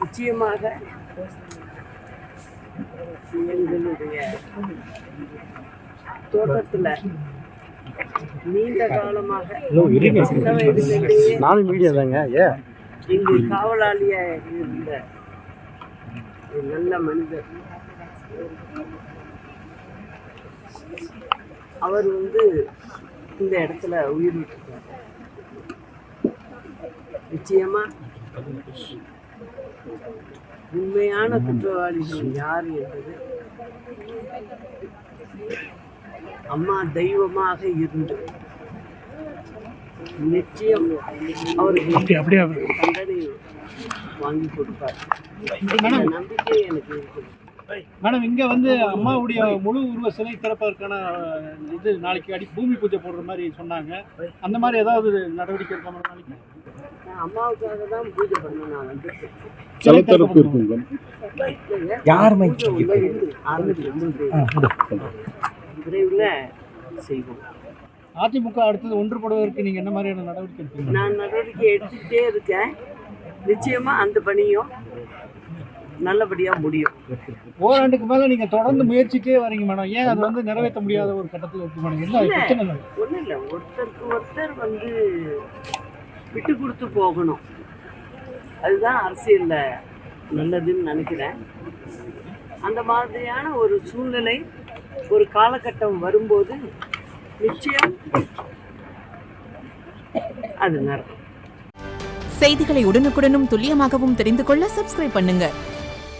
நிச்சயமாக எங்களுடைய தோட்டத்தில் நீண்ட காலமாக சின்ன வயதிலேயே எங்கள் காவலாளியாக இருந்த ஒரு நல்ல மனிதர். அவர் இந்த இடத்துல உயிர் விட்டுருக்கார். நிச்சயமா உண்மையான குற்றவாளிகள் யார் என்பது அம்மா தெய்வமாக இருந்து நிச்சயம் அவருக்கு தண்டனை வாங்கி கொடுப்பார். நம்பிக்கை எனக்கு இருக்குது. மேடம், இங்கே அம்மாவுடைய முழு உருவ சிலை திறப்பதற்கான இது நாளைக்கு பூமி பூஜை போடுற மாதிரி சொன்னாங்க. அந்த மாதிரி ஏதாவது நடவடிக்கை இருக்கா மேடம்? நாளைக்கு நான் அம்மாவுக்காக தான் பூஜை பண்ணேன். நான் விரைவில் செய்வோம். அதிமுக அடுத்தது ஒன்றுபடுவதற்கு நீங்கள் என்ன மாதிரியான நடவடிக்கை எடுப்பீங்க? நான் நடவடிக்கை எடுத்துக்கிட்டே இருக்கேன். நிச்சயமா அந்த பணியும் நல்லபடியாக முடியும். ஓராண்டுக்கு மேலே நீங்கள் தொடர்ந்து முயற்சிட்டே வரீங்க மேடம். ஏன் அது நிறைவேற்ற முடியாத ஒரு கட்டத்தில் இருக்கு மேடம்? என்ன பிரச்சனை? ஒன்றும் இல்லை, ஒருத்தருக்கு ஒருத்தர் விட்டு கொடுத்து போகணும். அதுதான் அரசியலில் நல்லதுன்னு நினைக்கிறேன். அந்த மாதிரியான ஒரு சூழ்நிலை ஒரு காலகட்டம் வரும்போது நிச்சயம் அது நடக்கும். செய்திகளை உடனுக்குடனும் துல்லியமாகவும் தெரிந்து கொள்ள சப்ஸ்கிரைப் பண்ணுங்க.